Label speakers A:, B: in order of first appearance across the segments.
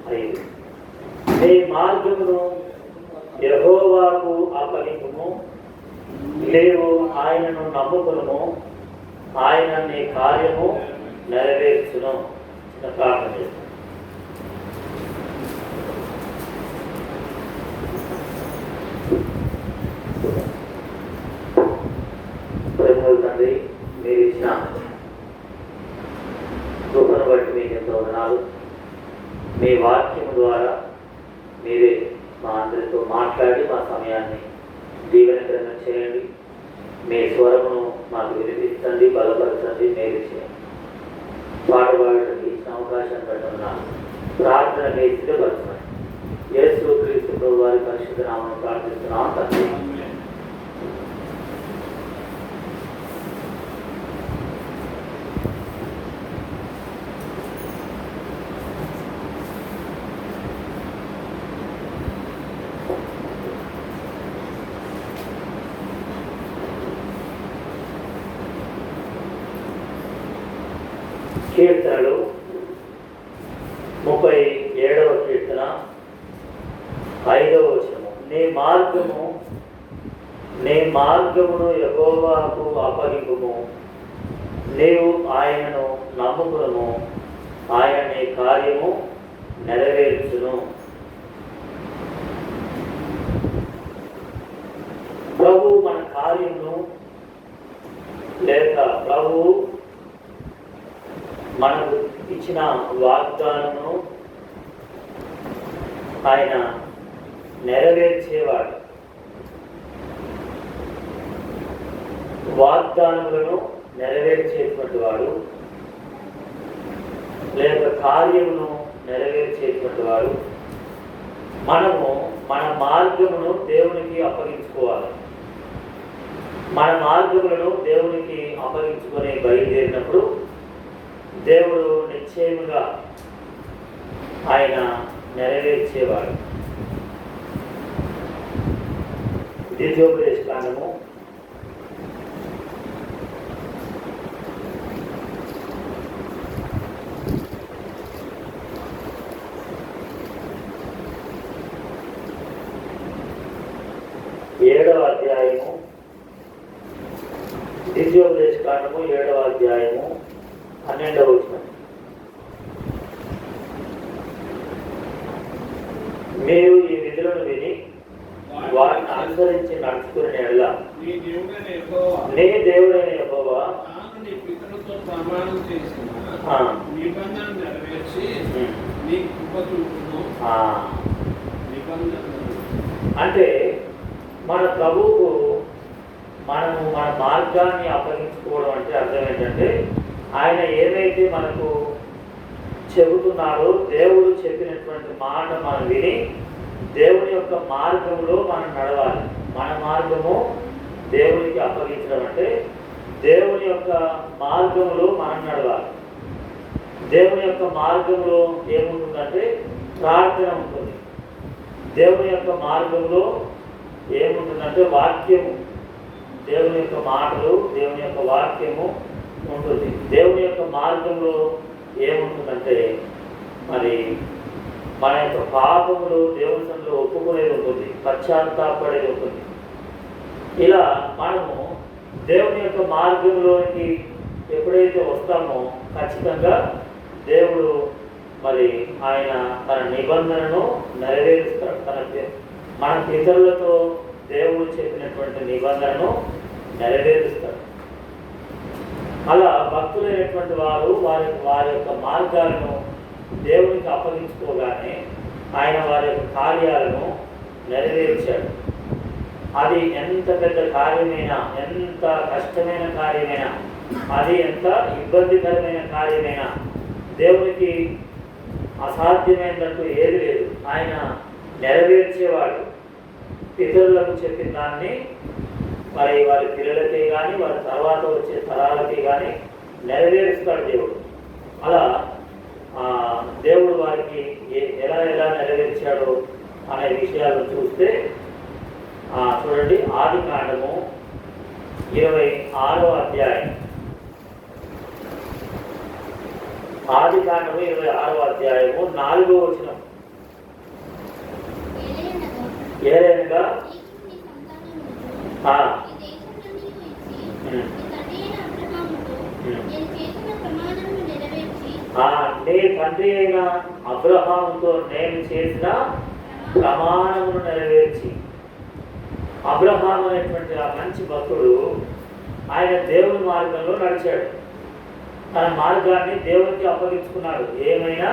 A: 4:5. నీ మార్గమును యెహోవాకు అప్పగింపుము, నీవు ఆయనను నమ్ముకును, ఆయన నీ కార్యము నెరవేర్చును. ప్రార్థన చేస్తాను. ప్రేమల తండ్రి, మీరు ఇచ్చిన కృపను బట్టి మీకు ఎంతో వందనాలు. మీ వాక్యము ద్వారా మీరే మా అందరితో మాట్లాడి మా సమయాన్ని దీవెనకరంగా చేయండి. మీ స్వరమును మాకు వినిపించండి, బలపరచండి, మేలు చేయండి. పాట పాడడానికి ఇచ్చిన అవకాశం పెట్టడం ప్రార్థన మీ సిద్ధపరచండి. యేసు క్రీస్తు ప్రభు వారి పరిశుద్ధ నామమున ప్రార్థిస్తున్నాం తండ్రి. కీర్తనలు 37వ కీర్తన 5వ వచనము. నీ మార్గమును యెహోవాకు అప్పగింపుము, నీవు ఆయనను నమ్ముకును, ఆయన నీ కార్యము నెరవేర్చును. ప్రభు మన కార్యమును లేక ప్రభు మనకు ఇచ్చిన వాగ్దానమును ఆయన నెరవేర్చేవాడు. వాగ్దానములను నెరవేర్చేటువంటి వాడు లేక కార్యమును నెరవేర్చేటువంటి వాడు. మనము మన మార్గమును దేవునికి అప్పగించుకోవాలి. మన మార్గములను దేవునికి అప్పగించుకొని బయలుదేరినప్పుడు దేవుడు నిశ్చయముగా ఆయన నెరవేర్చేవాడు. ద్వితీయోపదేశ కాండము 7వ అధ్యాయము, ద్వితీయోపదేశ కాండము 7వ అధ్యాయము 12వ వచనం. మీరు ఈ విధులను విని వారిని అనుసరించి నడుచుకునే ఎడల నీ దేవుడైన యెహోవా అంటే మన ప్రభువుకు మనము మన మార్గాన్ని అప్పగించుకోవడం అంటే అర్థం ఏంటంటే ఆయన ఏదైతే మనకు చెబుతున్నారో దేవుడు చెప్పినటువంటి మాట మనం విని దేవుని యొక్క మార్గంలో మనం నడవాలి. మన మార్గము దేవునికి అప్పగించడం అంటే దేవుని యొక్క మార్గంలో మనం నడవాలి. దేవుని యొక్క మార్గంలో ఏముంటుందంటే ప్రార్థన ఉంటుంది. దేవుని యొక్క మార్గంలో ఏముంటుందంటే వాక్యము, దేవుని యొక్క మాటలు, దేవుని యొక్క వాక్యము ఉంటుంది. దేవుని యొక్క మార్గంలో ఏముంటుందంటే మరి మన యొక్క పాపములు దేవుని సన్నిధిలో ఒప్పుకునేది ఉంటుంది, పశ్చాత్తాపడేది ఉంటుంది. ఇలా మనము దేవుని యొక్క మార్గంలోనికి ఎప్పుడైతే వస్తామో ఖచ్చితంగా దేవుడు మరి ఆయన తన నిబంధనను నెరవేరుస్తాడు. మన పితరులతో దేవుడు చెప్పినటువంటి నిబంధనను నెరవేరుస్తాడు. అలా భక్తులైనటువంటి వారు వారి యొక్క మార్గాలను దేవునికి అప్పగించుకోగానే ఆయన వారి యొక్క కార్యాలను నెరవేర్చాడు. అది ఎంత పెద్ద కార్యమైనా, ఎంత కష్టమైన కార్యమైనా, అది ఎంత ఇబ్బందికరమైన కార్యమైనా దేవునికి అసాధ్యమైనట్టు ఏది లేదు. ఆయన నెరవేర్చేవాడు. పితరులకు చెప్పిన దాన్ని మరి వారి పిల్లలకి కానీ వారి తర్వాత వచ్చే తరాలకి కానీ నెరవేరుస్తాడు దేవుడు. అలా దేవుడు వారికి ఎలా నెరవేర్చాడో అనే విషయాలను చూస్తే చూడండి, ఆదికాండము 26వ అధ్యాయం ఆదికాండము 26వ అధ్యాయము 4వ వచనం. ఏలైనగా నీ తండ్రి అయిన అబ్రహాముతో నేను చేసిన ప్రమాణమును నెరవేర్చి. అబ్రహాం అనేటువంటి ఆ మంచి భక్తుడు ఆయన దేవుని మార్గంలో నడిచాడు. తన మార్గాన్ని దేవునికి అప్పగించుకున్నాడు. ఏమైనా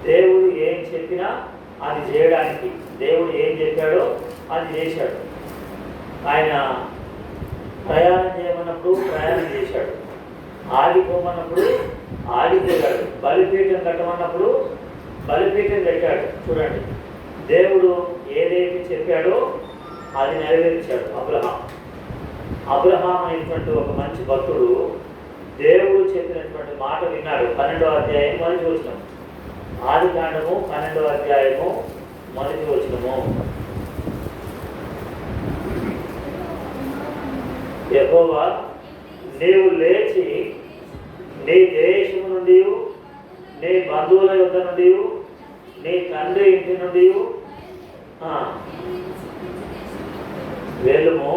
A: దేవుడు ఏం చెప్పినా అది చేయడానికి, దేవుడు ఏం చెప్పాడో అది చేశాడు. ఆయన ప్రయాణం చేయమన్నప్పుడు ప్రయాణం చేశాడు, ఆగిపోమన్నప్పుడు ఆగిపోయాడు, బలిపీఠం కట్టమన్నప్పుడు బలిపీఠం కట్టాడు. చూడండి, దేవుడు ఏదైతే చెప్పాడో అది నెరవేర్చాడు అబ్రహాం. అబ్రహాం అనేటువంటి ఒక మంచి భక్తుడు దేవుడు చెప్పినటువంటి మాట విన్నాడు. 12వ అధ్యాయం మొదటి వచనం. ఆదికాండము 12వ అధ్యాయము మొదటి వచనము. యెహోవా, నీవు లేచి నీ దేశము నుండి, నీ బంధువుల యొద్ద నుండి, నీ తండ్రి ఇంటి నుండి వెళ్ళుము.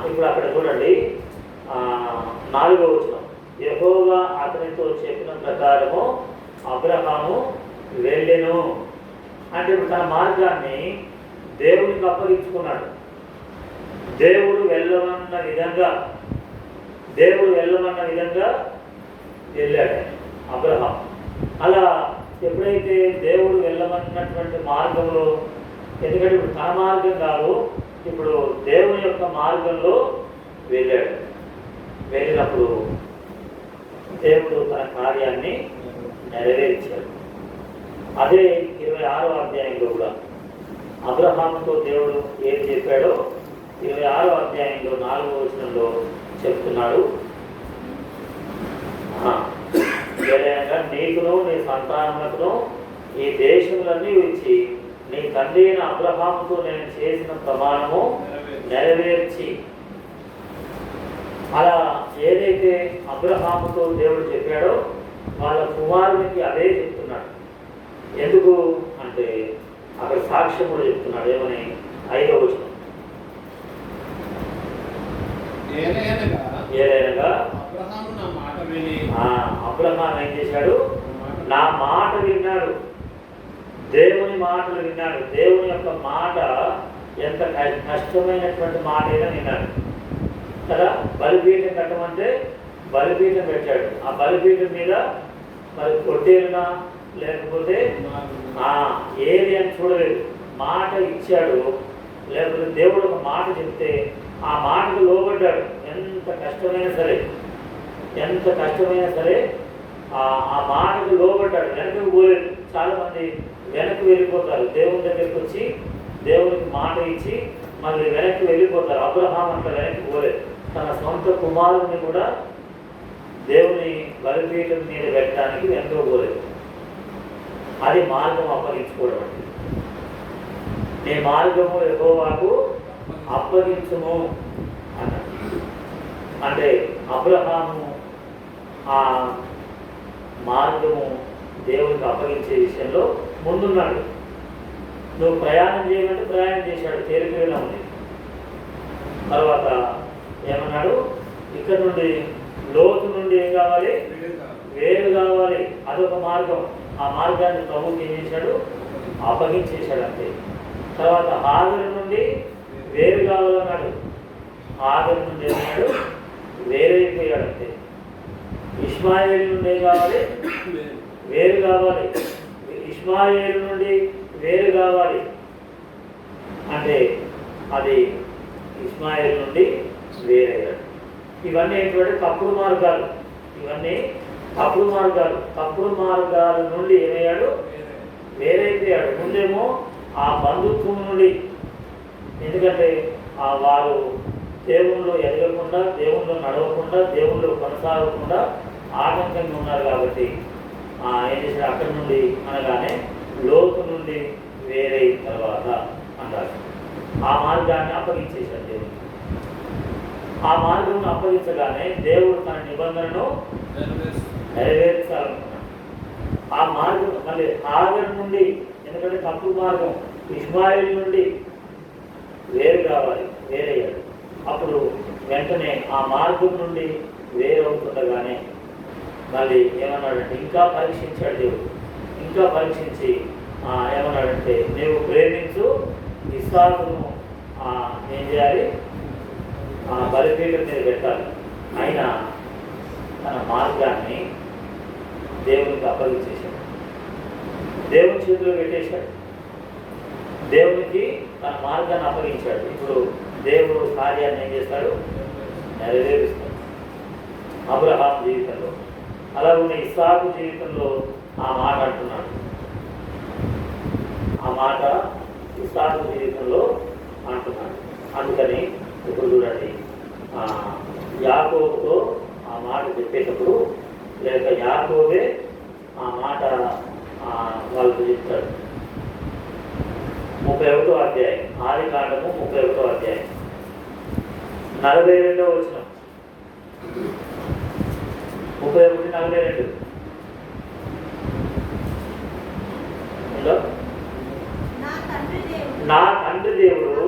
A: ఇప్పుడు అక్కడ చూడండి, 4వ వచనం. యెహోవా అతనితో చెప్పిన ప్రకారము అబ్రహాము వెళ్ళెను. అంటే ఇప్పుడు తన మార్గాన్ని దేవునికి అప్పగించుకున్నాడు. దేవుడు వెళ్ళమన్న విధంగా వెళ్ళాడు అబ్రహాం. అలా ఎప్పుడైతే దేవుడు వెళ్ళమన్నటువంటి మార్గంలో, ఎందుకంటే ఇప్పుడు తన మార్గం కాదు, ఇప్పుడు దేవుని యొక్క మార్గంలో వెళ్ళాడు. వెళ్ళినప్పుడు దేవుడు తన కార్యాన్ని నెరవేర్చాడు. అదే 26వ అధ్యాయంలో కూడా అబ్రహాముతో దేవుడు ఏం చెప్పాడో 26వ అధ్యాయంలో 4వ వచనంలో చెప్తున్నాడు. ఏదైనా నీకును నీ సంతానములకును ఈ దేశములన్నీ ఇచ్చి నీ తండ్రి అయిన అబ్రహాముతో నేను చేసిన ప్రమాణము నెరవేర్చి. అలా ఏదైతే అబ్రహాముతో దేవుడు చెప్పాడో వాళ్ళ కుమారునికి అదే చెప్తున్నాడు. ఎందుకు అంటే అక్కడ సాక్ష్యం కూడా చెప్తున్నాడు. ఏమని? 5వ వచనం. ఏలైనగా అబ్రహాం ఏం చేశాడు? నా మాట విన్నాడు, దేవుని మాటలు విన్నాడు. దేవుని యొక్క మాట ఎంత కష్టమైనటువంటి మాట అయినా విన్నాడు కదా. బలిపీఠం కట్టమంటే బలిపీఠం పెట్టాడు. ఆ బలిపీఠం మీద మరి పొట్టేలునా లేకపోతే ఏది అని చూడలేదు. మాట ఇచ్చాడు. లేకపోతే దేవుడు ఒక మాట చెప్తే ఆ మాటకు లోబడ్డాడు. ఎంత కష్టమైనా సరే ఆ మాటకు లోబడ్డాడు. వెనక్కి పోలేదు. చాలామంది వెనక్కి వెళ్ళిపోతారు. దేవుని దగ్గరికి వచ్చి దేవునికి మాట ఇచ్చి మళ్ళీ వెనక్కి వెళ్ళిపోతారు. అబ్రహాం అట్లా వెనక్కి పోలేదు. తన సొంత కుమారుని కూడా దేవుని బలిపీఠం మీద పెట్టడానికి వెనక్కి పోలేదు. అది మార్గం అప్పగించుకోవడం అంటే. నీ మార్గము యెహోవాకు అప్పగించుము అన్నాడు. అంటే అబ్రహాము ఆ మార్గము దేవునికి అప్పగించే విషయంలో ముందున్నాడు. నువ్వు ప్రయాణం చేయమంటే ప్రయాణం చేశాడు, తేలికగా ఉంది. తర్వాత ఏమన్నాడు? ఇక్కడ నుండి లోతు నుండి ఏం కావాలి? వేరు కావాలి. అదొక మార్గం. ఆ మార్గాన్ని ప్రభుకి ఏం చేశాడు? అప్పగించేశాడు అంతే. తర్వాత హాజరు నుండి వేరు కావాలన్నాడు. హాజరు నుండి ఏమన్నాడు? వేరైపోయాడు అంతే. ఇష్మాయేలు నుండి ఏం కావాలి? వేరు కావాలి. ఇష్మాయేలు నుండి వేరు కావాలి అంటే అది ఇష్మాయేలు నుండి వేరయ్యాడు. ఇవన్నీ ఏంటంటే తప్పుడు మార్గాలు. తప్పుడు మార్గాల నుండి ఏమయ్యాడు? వేరైపోయాడు. ముందేమో ఆ బంధుత్వం నుండి, ఎందుకంటే వారు దేవుళ్ళు ఎదగకుండా, దేవుళ్ళు నడవకుండా, దేవుళ్ళు కొనసాగకుండా ఆటంకంగా ఉన్నారు. కాబట్టి ఏం చేశాడు? అక్కడి నుండి అనగానే లోతు నుండి వేరైన తర్వాత అన్నారు. ఆ మార్గాన్ని అప్పగించేశాడు దేవుడు. ఆ మార్గంను అప్పగించగానే దేవుడు తన నిబంధనను నెరవేర్చాలనుకున్నాడు. ఆ మార్గం మళ్ళీ హాగర్ నుండి, ఎందుకంటే తప్పుడు మార్గం ఇస్మాయిల్ నుండి వేరు కావాలి, వేరయ్యాడు. అప్పుడు వెంటనే ఆ మార్గం నుండి వేరవుతుండగానే మళ్ళీ ఏమన్నాడంటే ఇంకా పరీక్షించాడు దేవుడు. ఇంకా పరీక్షించి ఏమన్నాడంటే నీవు ప్రేమించు ఇస్సాకును ఏం చేయాలి, బలిపీఠం మీద పెట్టాలి. ఆయన తన మార్గాన్ని దేవునికి అప్పగించేశాడు, దేవుని చేతిలో పెట్టేశాడు, దేవునికి తన మార్గాన్ని అప్పగించాడు. ఇప్పుడు దేవుడు కార్యాన్ని ఏం చేస్తాడు, నెరవేరుస్తాడు. అబ్రహాం జీవితంలో అలాగే ఇస్సాకు జీవితంలో ఆ మాట అంటున్నాడు. ఆ మాట ఇస్సాకు జీవితంలో అంటున్నాడు. అందుకని ఇప్పుడు చూడండి, యాకోబుతో ఆ మాట చెప్పేటప్పుడు లేక యాకోబే ఆ మాట వాళ్ళకు చెప్తాడు. 31వ అధ్యాయం, ఆదికాండము 31వ అధ్యాయం 42వ వచనం. 31:42 నా తండ్రి దేవుడు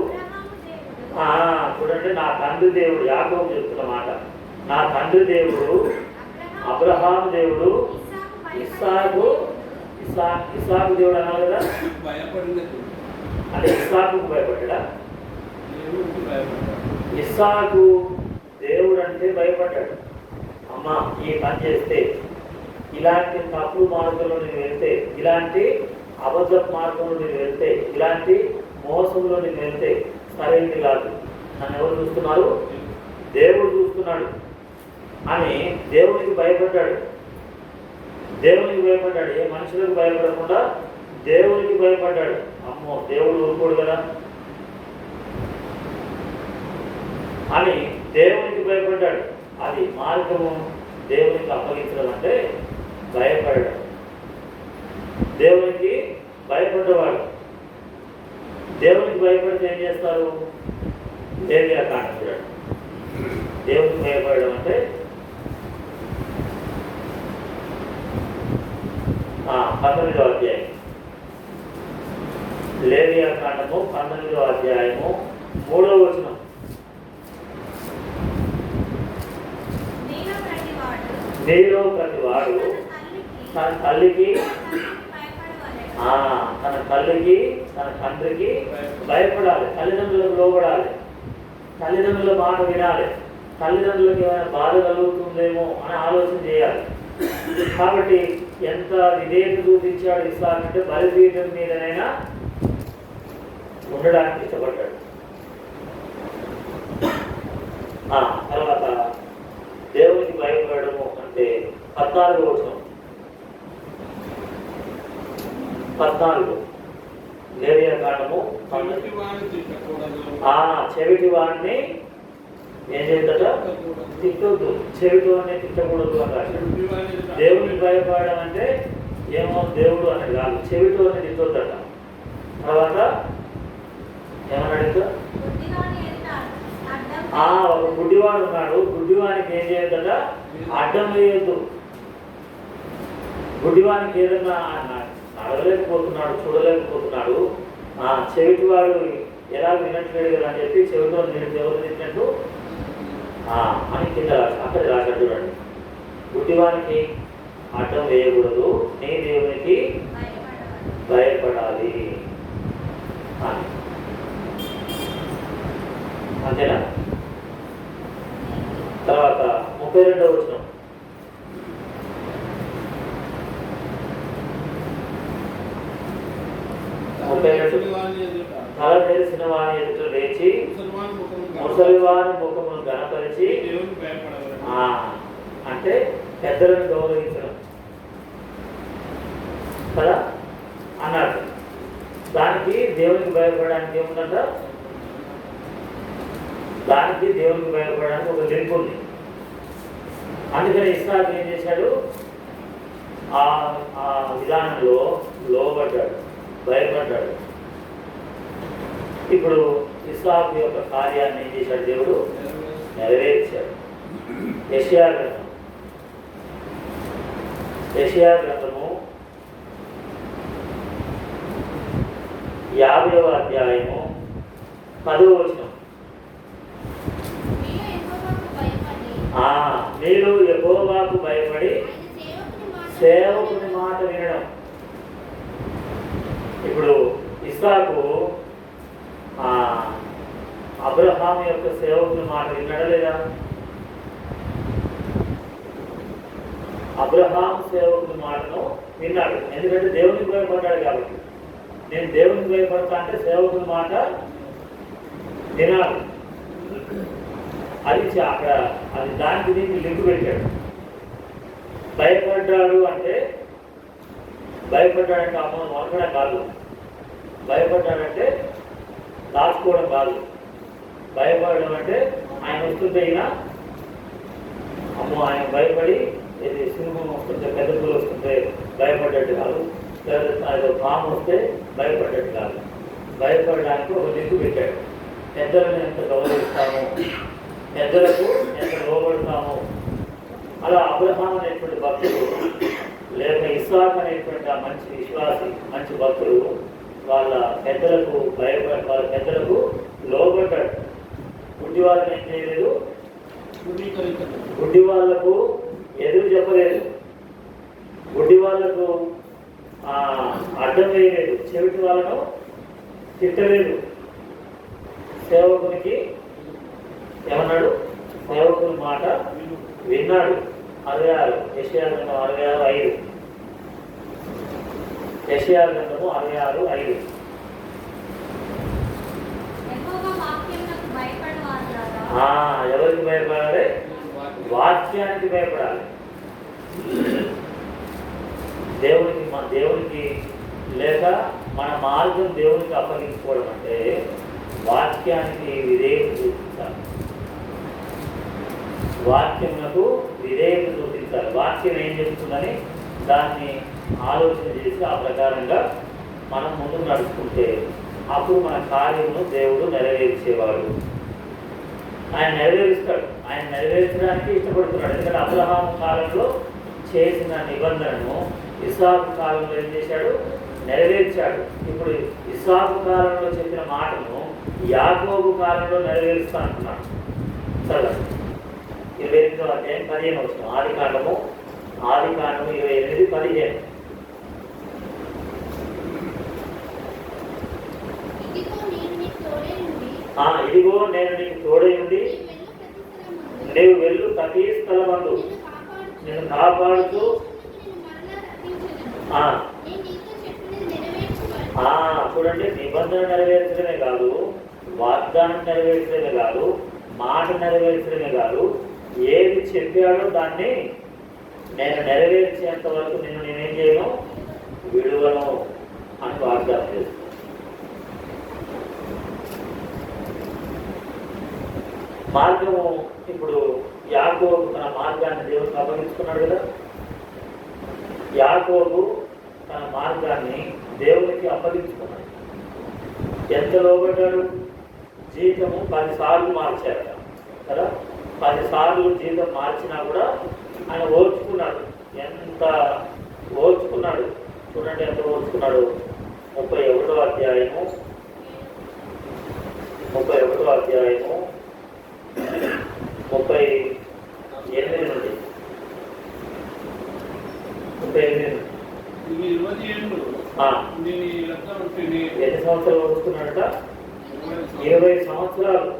A: చూడండి, నా తండ్రి దేవుడు యాకోబు చెప్తున్న మాట. నా తండ్రి దేవుడు అబ్రహాము దేవుడు ఇస్సాకు దేవుడు అన్నారు కదా. అంటే ఇస్సాకుకు భయపడ్డా? ఇస్సాకు దేవుడు అంటే భయపడ్డాడు. అమ్మా ఈ పని చేస్తే, ఇలాంటి తప్పుడు మార్గంలో నేను వెళ్తే, ఇలాంటి అబద్ధ మార్గంలో నేను వెళ్తే, ఇలాంటి మోసంలో నేను వెళ్తే సరైనది కాదు. నన్ను ఎవరు చూస్తున్నారు? దేవుడు చూస్తున్నాడు అని దేవునికి భయపడ్డాడు. దేవునికి భయపడ్డాడు, ఏ మనుషులకు భయపడకుండా దేవునికి భయపడ్డాడు. అమ్మో దేవుడు ఊరుకోడు కదా అని దేవునికి భయపడ్డాడు. అది మార్గము దేవునికి అప్పగించడం అంటే భయపడడం. దేవునికి భయపడ్డవాడు. దేవునికి భయపడితే ఏం చేస్తారు? లేవియాకాండం చూడండి. దేవునికి భయపడడం అంటే 19వ అధ్యాయం, లేవియాకాండము 19వ అధ్యాయము 3వ వచనం. నీలో ప్రతివాడు తన తల్లికి, తన తల్లికి, తన తండ్రికి భయపడాలి, తల్లిదండ్రులకు లోబడాలి, తల్లిదండ్రుల మాట వినాలి, తల్లిదండ్రులకు ఏమైనా బాధ కలుగుతుందేమో అని ఆలోచన చేయాలి. కాబట్టి ఎంత విధేయత చూపించాడు ఇస్సాకు అంటే బలిపీఠం మీదనైనా ఉండడానికి ఇష్టపడ్డాడు. తర్వాత దేవునికి భయపడము అంటే 14వ వచనం. 14 లేవియాకాండము చెవిటి వాడిని ఏం చేద్దట? తిట్టొద్దు. చెవిటి వాడిని తిట్టకూడదు అన్నాడు. దేవునికి భయపడడం అంటే ఏమో దేవుడు అనేది కాదు, చెవిటి వాడిని తిట్టొద్దట. తర్వాత ఏమన్నాడు? ఒక గుడ్డివాడు ఉన్నాడు, గుడ్డివానికి ఏం చేయొద్దట? అడ్డం వేయొద్దు. గుడ్డివానికి ఏదన్నా నడవలేకపోతున్నాడు, చూడలేకపోతున్నాడు, చెవిటివాడు ఎలా వినట్లేదు కదా అని చెప్పి చెవిటిలో నేను ఎవరు తిట్టినట్టు అని కింద అక్కడ రాశాడు చూడండి. గుడ్డివానికి అడ్డం వేయకూడదు, నీ దేవునికి భయపడాలి అని. అంతేనా? తర్వాత 32వ వచనం. తల తెలిసిన వాని ఎదుట లేచి ముసలివాని ముఖమును గణపరిచి, అంటే పెద్దలను గౌరవించడం కదా అన్నాడు. దానికి దేవునికి భయపడడానికి ఏముందంట? దానికి దేవునికి భయపడడానికి ఒక లింక్ ఉంది. అందుకని ఇస్సాకు ఏం చేశాడు? ఆ విధానంలో లోబడ్డాడు, భయపడ్డాడు. ఇప్పుడు ఇస్సాకు యొక్క కార్యాన్ని ఏం చేశాడు? దేవుడు నెరవేర్చాడు. యెషయా గ్రంథము 50వ అధ్యాయము 10వ వచనం. మీరు యెహోవాకు భయపడి సేవకుని మాట వినడం. ఇప్పుడు ఇస్సాకు అబ్రహాము యొక్క సేవకుని మాట విన్నాడా లేదా? అబ్రహాము సేవకుని మాటను విన్నాడు. ఎందుకంటే దేవునికి భయపడ్డాడు కాబట్టి. నేను దేవునికి భయపడతా అంటే సేవకుని మాట వినాలి. అది అక్కడ అది దానికి దీనికి లింక్ పెట్టాడు. భయపడ్డాడు అంటే అమ్మ వనకడం కాదు. భయపడ్డాడంటే దాచుకోవడం కాదు. భయపడడం అంటే ఆయన వస్తుంటే అమ్మో ఆయన భయపడి ఇది సింహం వస్తుంటే పెద్ద పూలు వస్తుంటే భయపడ్డట్టు కాదు. లేదా పాము వస్తే భయపడ్డట్టు కాదు. భయపడడానికి ఒక లింకు పెట్టాడు. పెద్దలను ఎంత గౌరవిస్తాము, పెద్దలకు ఎంత లోబడతాము. అలా అబ్రహాం అనేటువంటి భక్తులు లేక ఇస్సాకు అనేటువంటి ఆ మంచి విశ్వాసి మంచి భక్తులు వాళ్ళ పెద్దలకు భయపడి వాళ్ళ పెద్దలకు లోబడ్డాడు. గుడ్డి వాళ్ళని ఏం చేయలేదు, గుడ్డి వాళ్లకు ఎదురు చెప్పలేదు, గుడ్డి వాళ్లకు అడ్డం వేయలేదు, చెవిటి వాళ్ళను తిట్టలేదు. సేవకునికి ఏమన్నాడు? సేవకుని మాట విన్నాడు. 66 యెషయా గ్రంథం 66:5. యెషయా గ్రంథము 66:5. ఎవరికి భయపడాలి? వాక్యానికి భయపడాలి. దేవునికి లేక మన మార్గం దేవునికి అప్పగించుకోవడం అంటే వాక్యానికి విధేయత చూపించాలి. వాక్యములకు విధేయత చూపించాలి. వాక్యం ఏం చెప్తుందని దాన్ని ఆలోచన చేసి ఆ ప్రకారంగా మనం ముందుకు నడుచుకుంటే అప్పుడు మన కార్యమును దేవుడు నెరవేర్చేవాడు. ఆయన నెరవేరుస్తాడు. ఆయన నెరవేర్చడానికి ఇష్టపడుతున్నాడు. ఎందుకంటే అబ్రహాము కాలంలో చేసిన నిబంధనను ఇస్సాకు కాలంలో ఏం చేశాడు? నెరవేర్చాడు. ఇప్పుడు ఇస్సాకు కాలంలో చెప్పిన మాటను యాకోబు కాలంలో నెరవేరుస్తా అంటున్నాడు. సరే 28వ అధ్యాయం 15వ వచనం. ఆదికాండము 28:15. ఇదిగో నేను నీకు తోడై ఉండి నీవు వెళ్ళు ప్రతి స్థలమందు నేను కాపాడుతూ చూడండి, నిబంధన నెరవేర్చడమే కాదు, వాగ్దానం నెరవేర్చడమే కాదు, మాట నెరవేర్చడమే కాదు, ఏది చెప్పాడో దాన్ని నేను నెరవేర్చేంత వరకు నేనేం చేయను, విడువను అని వాగ్దానం చేస్తాను. మార్గము ఇప్పుడు యాకోబు తన మార్గాన్ని దేవునికి అప్పగించుకున్నాడు కదా. యాకోబు తన మార్గాన్ని దేవునికి అప్పగించుకున్నాడు. ఎంత లోబడ్డాడు? జీతము 10 సార్లు మార్చారట కదా. 10 సార్లు జీతం మార్చినా కూడా ఆయన ఓర్చుకున్నాడు. ఎంత ఓర్చుకున్నాడు చూడండి, ఎంత ఓర్చుకున్నాడు. 31వ అధ్యాయము 38 నుండి 38. ఎన్ని సంవత్సరాలు ఓర్చుకున్నాడట? 20 సంవత్సరాలు.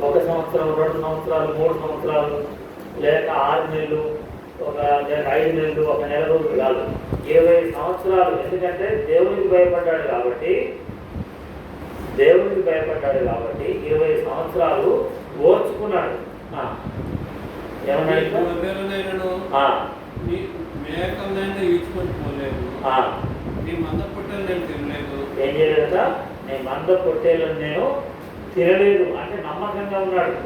A: 1 సంవత్సరం, 2 సంవత్సరాలు, 3 సంవత్సరాలు, లేక 6 నెలలు, లేక 5 నెలలు, 1 నెల రోజులు కాదు, 20 సంవత్సరాలు. ఎందుకంటే దేవునికి భయపడ్డాడు కాబట్టి 20 సంవత్సరాలు ఓర్చుకున్నాడు. ఏమన్నాడు? ఏం చేయలేదట? నేను మంద పొట్టేలను నేను తినలేదు అంటే నమ్మకంగా ఉన్నాడు.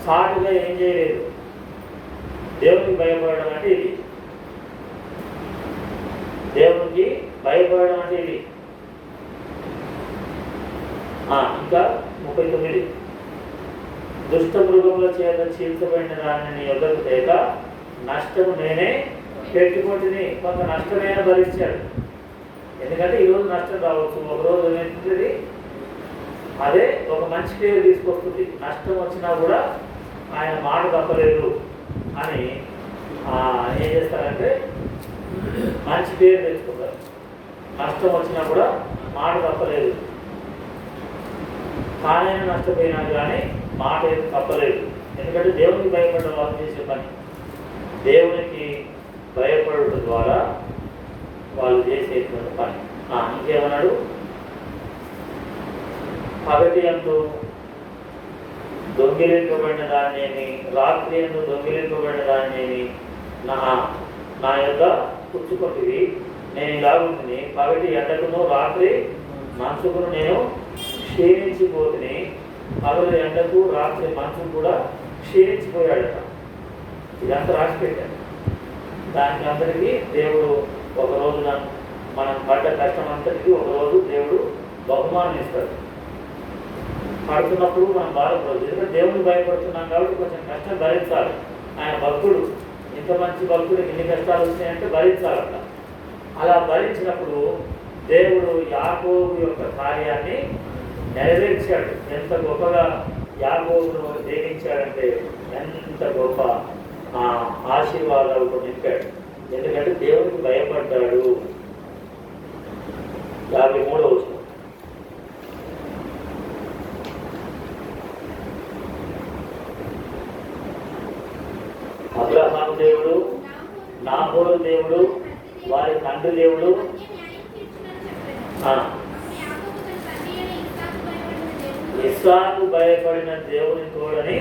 A: సాటుగా ఏం చేయలేదు. దేవునికి భయపడడం అంటే ఇది. దేవునికి భయపడడం అంటే ఇది. ఇంకా 39 దుష్ట మృగముల చేత చీల్చబడిన దాన్ని నీ యొద్దకు తేక నష్టము నేనే పెట్టుకుంటుని. కొంత నష్టమైనా భరించాడు. ఎందుకంటే ఈరోజు నష్టం రావచ్చు, ఒకరోజు ఏమవుతుంది, అదే ఒక మంచి పేరు తీసుకొస్తుంది. నష్టం వచ్చినా కూడా ఆయన మాట తప్పలేదు అని ఏం చేస్తారంటే మంచి పేరు తెచ్చుకుంటారు. నష్టం వచ్చినా కూడా మాట తప్పలేదు, కానైనా నష్టపోయినా కానీ మాట ఏది తప్పలేదు. ఎందుకంటే దేవునికి భయపడడం వాళ్ళు చేసే పని. దేవునికి భయపడటం ద్వారా వాళ్ళు చేసేటువంటి పని. ఇంకేమన్నాడు, పగటి అంటూ దొంగిలింపబడిన దాన్నేమి, రాత్రి అంటూ దొంగిలింపబడిన దాన్నేమి నా యొక్క పుచ్చుకొట్టివి. నేను ఇలా ఉంటుంది, పగటి ఎండకును రాత్రి మంచుకును నేను క్షీణించిపోతుంది. పగలు ఎండకు రాత్రి మంచు కూడా క్షీణించిపోయాడట. ఇదంతా రాసి పెట్టాడు. దానికి అందరికీ దేవుడు ఒక రోజున మనం పడ్డ కష్టం అంతటికీ ఒకరోజు దేవుడు బహుమానం ఇస్తాడు. పడుతున్నప్పుడు మనం బాధపడదు, ఎందుకంటే దేవుడికి భయపడుతున్నాం కాబట్టి కొంచెం కష్టం భరించాలి. ఆయన భక్తుడు, ఇంత మంచి భక్తుడికి ఎన్ని కష్టాలు వస్తాయంటే భరించాలట. అలా భరించినప్పుడు దేవుడు యాకోబు యొక్క కార్యాన్ని నెరవేర్చాడు. ఎంత గొప్పగా యాకోబును దీవించాడంటే ఎంత గొప్ప ఆశీర్వాదాలతో నింపాడు. ఎందుకంటే దేవుడికి భయపడ్డాడు. 53వ వచనం, అబ్రహాము దేవుడు, నాహోరు దేవుడు, వారి తండ్రి దేవుడు, ఇస్సాకు భయపడిన దేవుని తోడని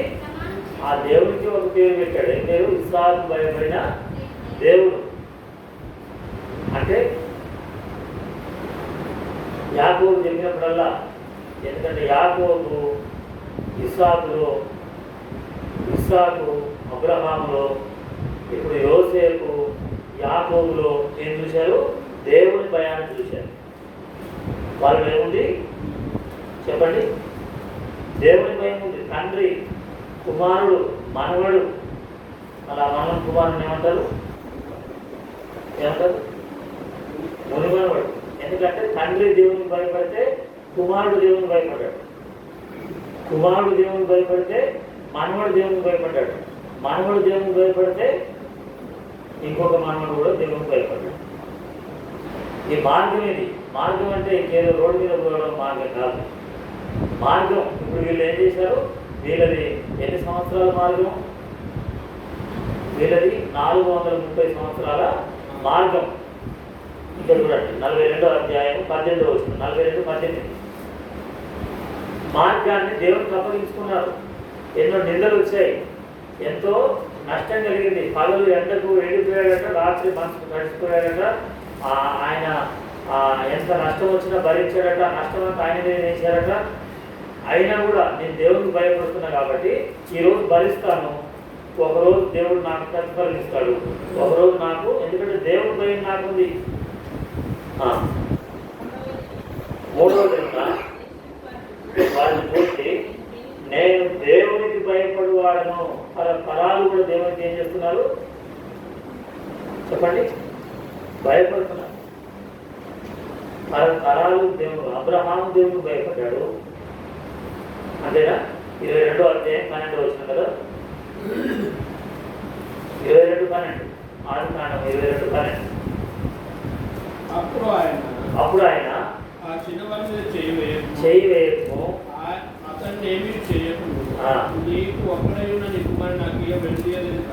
A: ఆ దేవునికి ఒక పేరు పెట్టాడు. ఏం పేరు? ఇస్సాకు భయపడిన దేవుడు. అంటే యాకోబు చెప్పినప్పుడల్లా, ఎందుకంటే యాకోబు ఇస్సాకు అబ్రహాములో, ఇప్పుడు యోసేపు యాకోబులో ఏం చూశారు? దేవుని భయాన్ని చూశారు. వాళ్ళు ఏముంది చెప్పండి? దేవుని భయం ఉంది. తండ్రి, కుమారుడు, మనవడు, అలా మనం కుమారుని ఏమంటారు? మునిమనవడు. ఎందుకంటే తండ్రి దేవునికి భయపడితే కుమారుడు దేవునికి భయపడ్డాడు, కుమారుడు దేవునికి భయపడితే మనవడు దేవునికి భయపడ్డాడు, మనవడు దేవునికి భయపడితే ఇంకొక మనవడు కూడా దేవునికి భయపడ్డాడు. ఈ మార్గం ఇది. మార్గం అంటే ఇంకేదో రోడ్డు మీద పోవడం మార్గం కాదు. మార్గం ఇప్పుడు వీళ్ళు ఏం చేశారు? వీళ్ళది ఎన్ని సంవత్సరాల మార్గం? వీళ్ళది 430 సంవత్సరాల మార్గం. ఇక్కడ చూడండి 42వ అధ్యాయం 18వ వచనం, 42:18. మార్గాన్ని దేవునికి అప్పగించుకున్నారు. ఎన్నో నిందలు వచ్చాయి, ఎంతో నష్టం కలిగింది. పగలు ఎండకు ఎండిపోయాడట, రాత్రి మనసుకు తడిసిపోయాడట. ఆయన ఎంత నష్టం వచ్చినా భరించాడట. నష్టం అంతా ఆయన మీద వేసాడట. అయినా కూడా నేను దేవునికి భయపడుతున్నా కాబట్టి ఈరోజు భరిస్తాను, ఒకరోజు దేవుడు నాకు ప్రతిఫలం ఇస్తాడు, ఒకరోజు నాకు, ఎందుకంటే దేవుడి భయం నాకుంది. 3వ దిన వారిని పూర్తి నేను దేవునికి భయపడువాడను. పరాలు కూడా దేవునికి ఏం చేస్తున్నారు చెప్పండి? భయపడుతున్నారు. తరాలు దేవుడు, అబ్రహాము దేవునికి భయపడ్డాడు. అంతేనా? 22వ అధ్యాయం 12వ వచనం కదా, 22:12, ఆదికాండం 22:12. అప్పుడు ఆయన
B: ఆ చిన్నవారి మీద
A: చేయి వేయము,
B: అతన్ని ఏమీ చేయకుండా నీకు ఒక్కడైనా నీ కుమారుడు నాకు వెళ్ళలేదు కనుక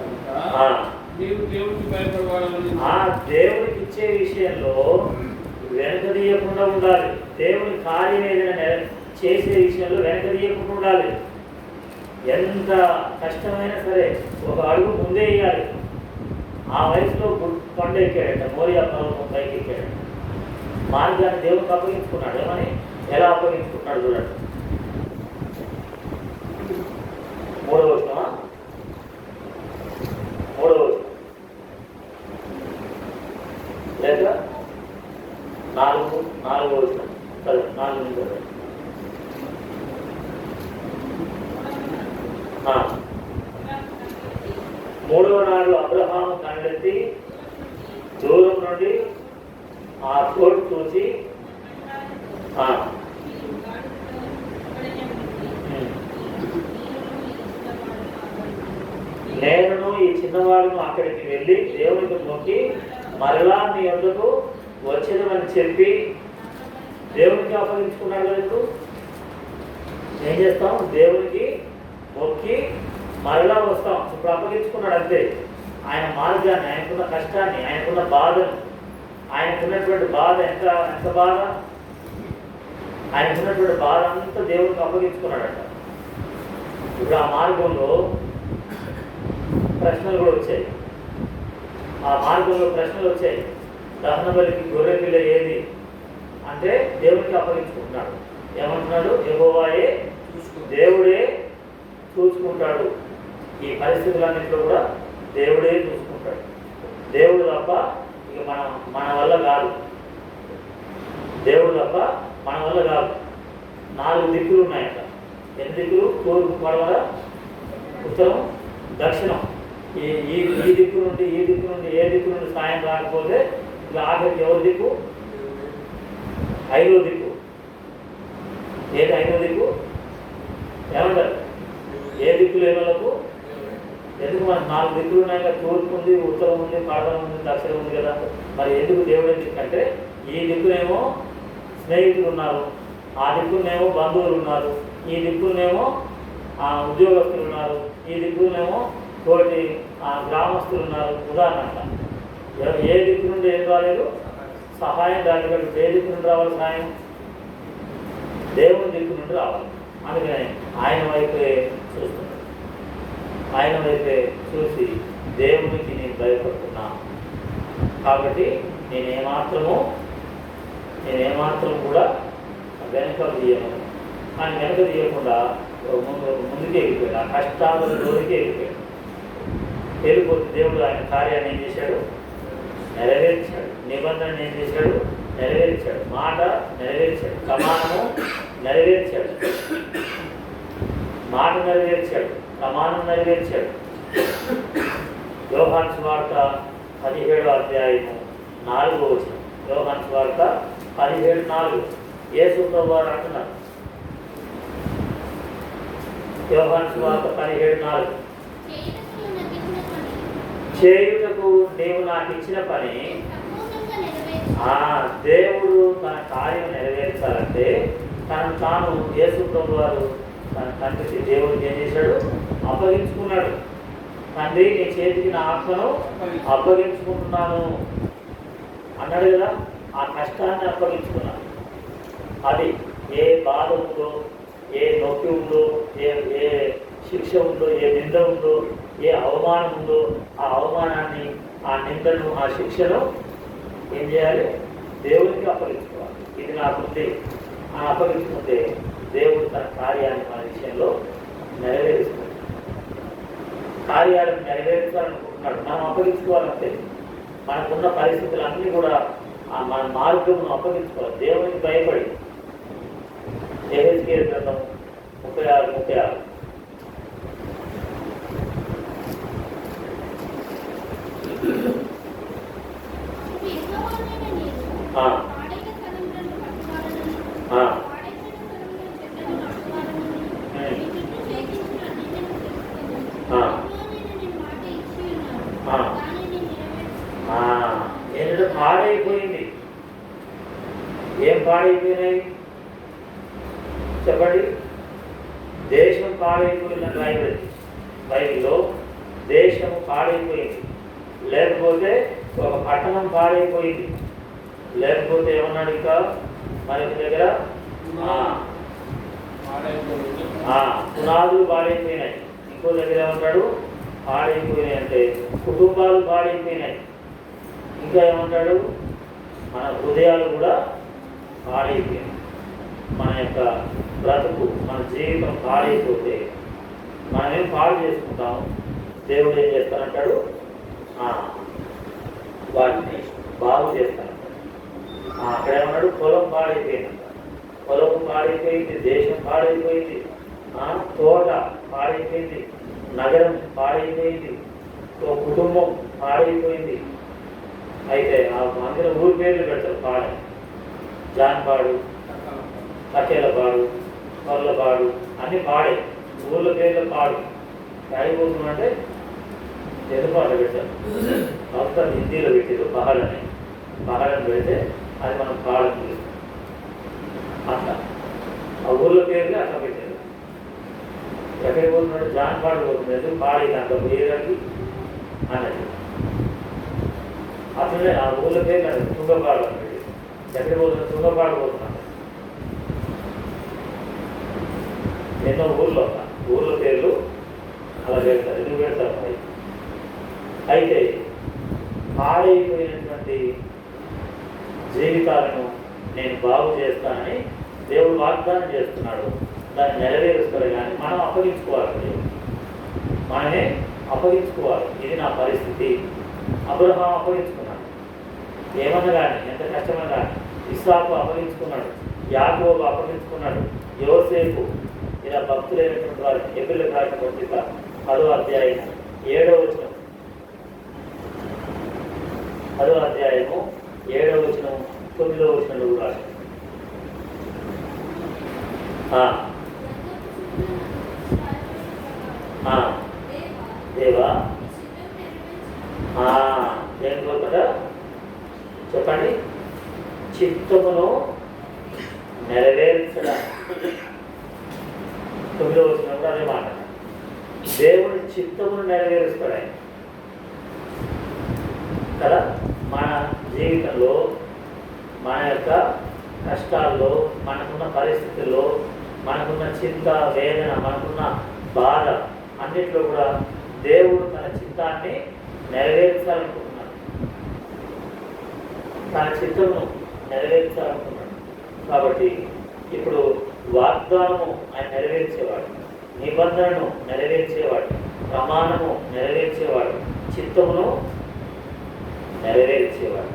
B: నీవు దేవుడికి భయపడవాలని.
A: ఆ దేవుడికి ఇచ్చే విషయంలో వెనకదీయకుండా ఉండాలి. దేవుని కార్యం ఏదైనా చేసే విషయంలో వెనకదీయకుండా ఉండాలి. ఎంత కష్టమైనా సరే ఒక అడుగు ముందే వేయాలి. ఆ వయసులో కొండ ఎక్కాడట, మోరియా పర్వతం పైకి ఎక్కాడట. మార్గాన్ని దేవునికి అప్పగించుకున్నాడు. ఏమని? ఎలా అప్పగించుకున్నాడు చూడండి. 3వ వచనమా? 3వ వచనం లేక 4వ వచనం? సరే, 4 నుంచి మూడవ నాడు అబ్రహాము కన్నెత్తి దూరం నుండి ఆ చోటు చూసి నేను ఈ చిన్నవాడును అక్కడికి వెళ్ళి దేవునికి మొక్కి మరలా నీ వద్దకు వచ్చేదమని చెప్పి దేవునికి అప్పగించుకున్నాడు కదా. ఇప్పుడు ఏం చేస్తాం? దేవునికి మొక్కి మరలా వస్తాం. ఇప్పుడు అప్పగించుకున్నాడు అంతే. ఆయన మార్గాన్ని, ఆయనకున్న కష్టాన్ని, ఆయనకున్న బాధను, ఆయనకున్నటువంటి బాధ ఎంత ఎంత బాధ, ఆయనకున్నటువంటి బాధ అంతా దేవునికి అప్పగించుకున్నాడట. ఇప్పుడు ఆ మార్గంలో ప్రశ్నలు కూడా వచ్చాయి. ఆ మార్గంలో ప్రశ్నలు వచ్చాయి. దహన బలికి గొర్రె పిల్ల ఏది అంటే దేవునికి అప్పగించుకుంటున్నాడు. ఏమంటున్నాడు? యెహోవాయే, దేవుడే చూసుకుంటాడు. ఈ పరిస్థితులన్నింటిలో కూడా దేవుడే చూసుకుంటాడు. దేవుడు తప్ప ఇక మన వల్ల కాదు. దేవుడు తప్ప మన వల్ల కాదు. 4 దిక్కులు ఉన్నాయట. ఎన్ని దిక్కులు? తూర్పు, పడమర, ఉత్తరం, దక్షిణం. ఈ దిక్కు నుండి ఏ దిక్కు నుండి సాయం రాకపోతే ఇక ఆఖరికి ఎవరి దిక్కు? 5వ దిక్కు. ఏది 5వ దిక్కు? ఏమంటారు? ఏ దిక్కు లేని వాళ్ళకు? ఎందుకు మనకు 4 దిక్కులు ఉన్నాయి కదా. తూర్పు ఉంది, ఉత్తరం ఉంది, పడమర ఉంది, దక్షిణం ఉంది కదా. మరి ఎందుకు దేవుడు ఎందుకంటే ఈ దిక్కునేమో స్నేహితులు ఉన్నారు, ఆ దిక్కునేమో బంధువులు ఉన్నారు, ఈ దిక్కునేమో ఉద్యోగస్తులు ఉన్నారు, ఈ దిక్కునేమో తోటి గ్రామస్తులు ఉన్నారు. ఉదాహరణ ఏ దిక్కు నుండి ఏం రాలేదు? సహాయం రాలేదు. ఏ దిక్కు నుండి రావాలి సహాయం? దేవుని దిక్కు నుండి రావాలి. అందుకని ఆయన వైపే చూస్తున్నాడు. ఆయన వైపే చూసి దేవునికి నేను భయపడుతున్నా కాబట్టి నేనేమాత్రం కూడా వెనక తీయను అని వెనక తీయకుండా ముందుకే వెళ్ళిపోయాడు. ఆ కష్టాల జోలికి వెళ్ళిపోతే దేవుడు ఆయన కార్యాన్ని ఏం చేశాడు? నెరవేర్చాడు. నిబంధన ఏం చేశాడు? నెరవేర్చాడు. మాట నెరవేర్చాడు. ప్రమాణము నెరవేర్చాడు. మాట నెరవేర్చాడు. ప్రమాణం నెరవేర్చాడు. యోహాను సువార్త 17వ అధ్యాయము 4వ వచనం. యోహాను సువార్త 17:4 యేసు ప్రభువారు అంటున్నారు. యోహాను సువార్త 17:4 చేయుటకు నీవు నాకు ఇచ్చిన పని దేవుడు తన కార్యం నెరవేర్చాలంటే తనను తాను యేసు ప్రభువారు తన తండ్రికి దేవుడికి ఏం చేశాడు? అప్పగించుకున్నాడు. తండ్రి నీ చేతికి నా ఆత్మను అప్పగించుకుంటున్నాను అన్నాడు కదా. ఆ కష్టాన్ని అప్పగించుకున్నాడు. అది ఏ బాధ ఉందో, ఏ నొప్పి ఉందో, ఏ శిక్ష ఉందో, ఏ నింద ఉందో, ఏ అవమానం ఉందో, ఆ అవమానాన్ని, ఆ నిందను, ఆ శిక్షను ఏం చేయాలి? దేవుడికి అప్పగించుకోవాలి. ఇది నాకుంది అని అప్పగించుకుంటే దేవుడు తన కార్యాన్ని మన విషయంలో నెరవేరుస్తాడు. కార్యాలను నెరవేర్చాలనుకుంటున్నాడు. మనం అప్పగించుకోవాలంటే మనకున్న పరిస్థితులన్నీ కూడా మన మార్గమును అప్పగించుకోవాలి. దేవునికి భయపడి. యెహెజ్కేలు గ్రంథం 36:36 ఏంటంటే పాడైపోయింది. ఏం పాడైపోయినాయి చెప్పండి? దేశం పాడైపోయిందని రాయబడింది బైబిల్లో. దేశము పాడైపోయింది. లేకపోతే ఒక పట్టణం పాడైపోయింది. లేకపోతే ఏమన్నాడు ఇంకా మనకి దగ్గర? పునాదులు పాడైపోయినాయి. ఇంకో దగ్గర ఏమంటాడు? పాడైపోయినాయి అంటే కుటుంబాలు పాడైపోయినాయి. ఇంకా ఏమంటాడు? మన హృదయాలు కూడా పాడైపోయినాయి. మన యొక్క బ్రతుకు, మన జీవితం పాడైపోతే మనమేం పాడు చేసుకుంటాము? దేవుడు ఏం చేస్తానంటాడు? వాటిని బాగు చేస్తానంటాడు. అక్కడ ఏమన్నాడు? పొలం పాడైపోయిందంట. పొలం పాడైపోయింది, దేశం పాడైపోయింది, తోట పాడైపోయింది, నగరం పాడైపోయింది, ఒక కుటుంబం పాడైపోయింది. అయితే ఆ మందిరం ఊరి పేర్లు పెడతారు పాడై, జాన్పాడు, కట్టేలపాడు, కొర్లపాడు అన్నీ పాడే, ఊళ్ళ పేర్లు పాడు. అయిపోతుందంటే తెలుగు పాట పెట్టారు, అవసరం హిందీలో పెట్టారు పహాడని, పహాడని పెడితే అది మనం పాడని అట్లా ఆ ఊళ్ళ పేర్లు అట్లా పెట్టారు. ఎక్కడికి పోతున్నాడు? జాన్పాడు పోతుంది, పాడి దాంట్లో పోయేదానికి అన్నది. అట్లనే ఆ ఊళ్ళ పేర్లు అన్నది తుంగపాడు అన్నది. ఎక్కడికి పోతున్నాడు? తుంగపాడు పోతున్నాడు. ఎన్నో ఊళ్ళ పేర్లు అలా పెడతారు, ఎందుకు పెడతారు? అయితే పాడైపోయినటువంటి జీవితాలను నేను బాగు చేస్తానని దేవుడు వాగ్దానం చేస్తున్నాడు. దాన్ని నెరవేరుస్తాడు. కానీ మనం అప్పగించుకోవాలి, మనమే అప్పగించుకోవాలి. ఇది నా పరిస్థితి. అబ్రహాం అప్పగించుకున్నాడు, ఏమన్నా కానీ ఎంత కష్టమన్నా కానీ. ఇస్సాకు అప్పగించుకున్నాడు, యాకోబు అప్పగించుకున్నాడు, యోసేపు, ఇలా భక్తులైనటువంటి వారు. హెబ్రీయులకు రాసిన పత్రిక 10వ అధ్యాయము 7వ వచనం, 10వ అధ్యాయము 7వ వచనం 9వ వచనంలో రాశారు. దేవా దేంట్లో కదా చెప్పండి, చిత్తమును నెరవేర్చడానికి. 9వ వచనంలో అదే మాట, దేవుని చిత్తమును నెరవేరుస్తాడు ఆయన కదా. మన జీవితంలో, మన యొక్క కష్టాల్లో, మనకున్న పరిస్థితుల్లో, మనకున్న చింత, వేదన, మనకున్న బాధ అన్నిట్లో కూడా దేవుడు తన చిత్తాన్ని నెరవేర్చాలనుకుంటున్నాడు, తన చిత్తమును నెరవేర్చాలనుకున్నాడు. కాబట్టి ఇప్పుడు వాగ్దానము ఆయన నెరవేర్చేవాడు, నిబంధనను నెరవేర్చేవాడు, ప్రమాణము నెరవేర్చేవాడు, చిత్తమును నెరవేర్చేవాడు,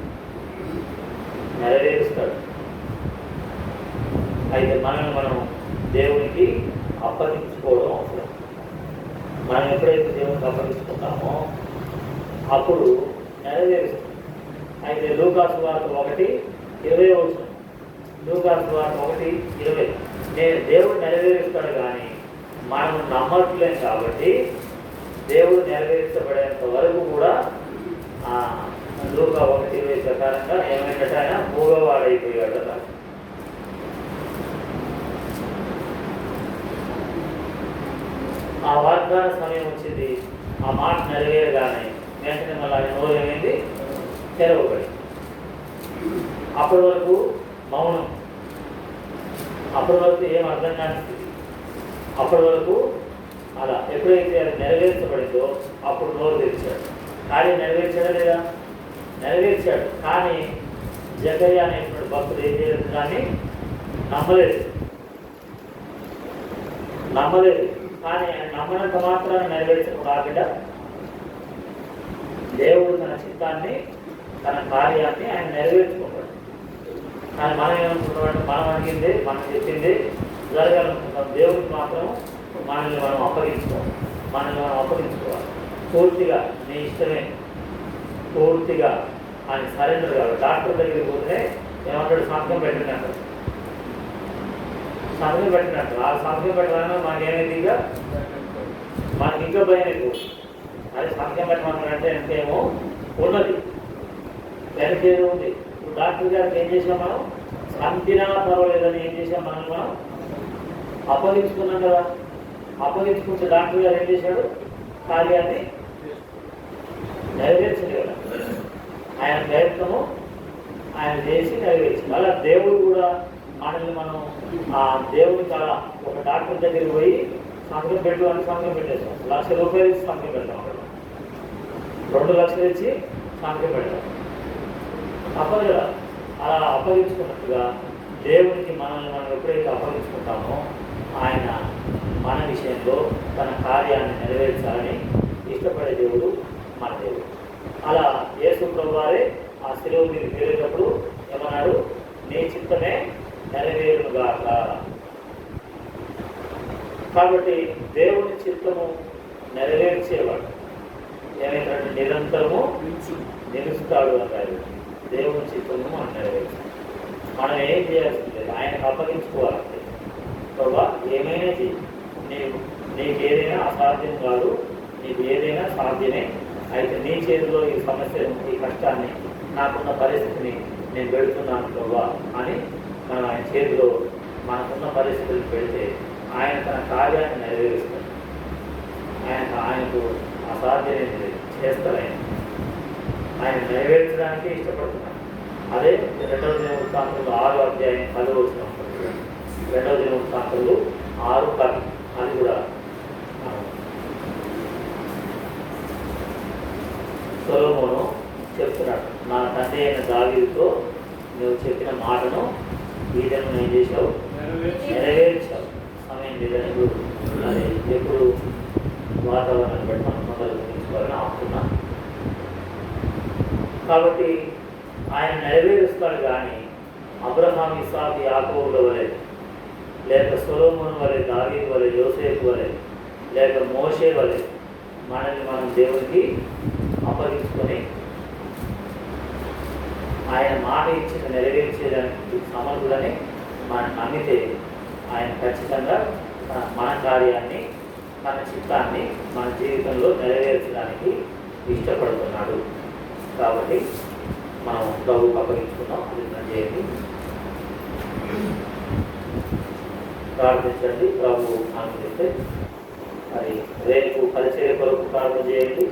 A: నెరవేరుస్తాడు. అయితే మనల్ని మనం దేవునికి అప్పగించుకోవడం అవసరం. మనం ఎప్పుడైతే దేవునికి అప్పగించుకుంటామో అప్పుడు నెరవేరుస్తాం. అయితే లూకాసు వార్త 1:20 వచనం, లూకాసు వార్త 1:20, నేను దేవుడు నెరవేరుస్తాడు కానీ మనం నమ్మట్లేం. కాబట్టి దేవుడు నెరవేర్చబడేంత వరకు కూడా లూకా 1:20 ప్రకారంగా ఏమైనట్టు ఆయన మూగవాడైపోయాడు అలా. ఆ వాగ్దాన సమయం వచ్చింది, ఆ మాట నెరవేరగానే వెంటనే మళ్ళీ ఆయన నోరు ఏమైంది? తెరవబడి. అప్పటి వరకు మౌనం, అప్పటి వరకు ఏం అర్థం కాని స్థితి. అప్పటి వరకు అలా. ఎప్పుడైతే అది నెరవేర్చబడిందో అప్పుడు నోరు తెరిచాడు. కానీ నెరవేర్చాడా లేదా? నెరవేర్చాడు. కానీ జకర్యా అనేటువంటి భక్తుడు ఏం చేయలేదు, కానీ నమ్మలేదు. కానీ ఆయన నమ్మనంత మాత్రాన్ని నెరవేర్చకుండా దేవుడు తన చిత్తాన్ని, తన కార్యాన్ని ఆయన నెరవేర్చుకుంటాడు. కానీ మనం ఏమనుకుంటామంటే మనం అడిగింది, మనం చెప్పింది జరగాలనుకుంటాం. దేవుడికి మాత్రం మనల్ని మనం అప్పగించుకోవాలి. పూర్తిగా నీ ఇష్టమే, పూర్తిగా ఆయన సరెండర్ కావాలి. డాక్టర్ దగ్గరికి పోతే ఏమంటాడు? సంతకం పెట్టినట్టు. ఆ సంతకం పెట్టాలన్నా మనకేమైంది? మనకి ఇంకా భయం ఎక్కువ. అది సంతకం పెట్టమన్నాడంటే ఎంతేమో ఉన్నది, వెనకేదో ఉంది. ఇప్పుడు డాక్టర్ గారికి ఏం చేసాం మనం? సంతినా పర్వాలేదని ఏం చేసాం? మనం అప్పగించుకున్నాం కదా. అప్పగించుకుంటే డాక్టర్ గారు ఏం చేశాడు? కార్యాన్ని నెరవేర్చలేదు కదా. ఆయన ప్రయత్నము ఆయన చేసి నెరవేర్చింది. అలా దేవుడు కూడా మనల్ని మనం ఆ దేవుడి చాలా ఒక డాక్టర్ దగ్గరికి పోయి సంతకం పెట్టు అని సంతకం పెట్టేస్తాం. ₹1,00,000 ఇచ్చి సంతకం పెడతాం, అక్కడ 2 లక్షలు ఇచ్చి సంతకం పెడతాం. అప్పదు కదా. అలా అప్పగించుకున్నట్టుగా దేవునికి మనల్ని మనం ఎప్పుడైతే అప్పగించుకుంటామో ఆయన మన విషయంలో తన కార్యాన్ని నెరవేర్చాలని ఇష్టపడే దేవుడు మన దేవుడు. అలా యేసు ప్రభువారే ఆ శిలువ మీదకి వెళ్ళేటప్పుడు ఏమన్నాడు? నీ చిత్తమే నెరవేరుగాక. కాబట్టి దేవుని చిత్తము నెరవేర్చేవాడు. ఏమైతే నిరంతరము నిలుస్తాడు అంటారు. దేవుని చిత్తము మనం నెరవేర్చాలి. మనం ఏం చేయాల్సింది లేదు, ఆయనకు అప్పగించుకోవాలంటే. ప్రభా ఏమైనా చెయ్యి, నీకు ఏదైనా అసాధ్యం కాదు, నీకు ఏదైనా సాధ్యమే. అయితే నీ చేతిలో ఈ సమస్యను, ఈ కష్టాన్ని, నాకున్న పరిస్థితిని నేను పెడుతున్నాను ప్రభా అని మనం ఆయన చేతిలో మనకున్న పరిస్థితులు పెడితే ఆయన తన కార్యాన్ని నెరవేరుస్తాడు. ఆయనకు అసాధ్యమైనది చేస్తారు. ఆయన నెరవేర్చడానికి ఇష్టపడుతున్నాడు. అదే 2వ దినవృత్తాంతములు 6వ అధ్యాయం 10వ వచనం. 2వ దినవృత్తాంతములు 6:10. అది కూడా సొలొమోను చెప్తున్నాడు, నా తండ్రి అయిన దావీదుతో నువ్వు చెప్పిన మాటను ఈ దినం ఏం చేసావు, నెరవేర్చావు. సమయం లేదని అది ఎప్పుడు వాతావరణాన్ని బట్టి మనం మొదలు గురించుకోవాలని ఆపుతున్నాం. కాబట్టి ఆయన నెరవేరుస్తాడు. కానీ అబ్రహాం, ఇస్సాకు, యాకోబుల వలె, లేక సొలొమోను వలె, దావీదు వలె, యోసేపు వలె, లేక మోషే వలె మనల్ని మనం దేవునికి అప్పగించుకొని ఆయన మాట ఇచ్చిన నెరవేర్చేదానికి సమర్థులని మనం నమ్మితే ఆయన ఖచ్చితంగా మన కార్యాన్ని, మన చిత్తాన్ని మన జీవితంలో నెరవేర్చడానికి ఇష్టపడుతున్నాడు. కాబట్టి మనం ప్రభువుకు అప్పగించుకున్నాం. అది చేయండి, ప్రార్థించండి. ప్రభు అనుమతిస్తే మరి రేపు పరిచర్య కొరకు ప్రార్థన చేయండి.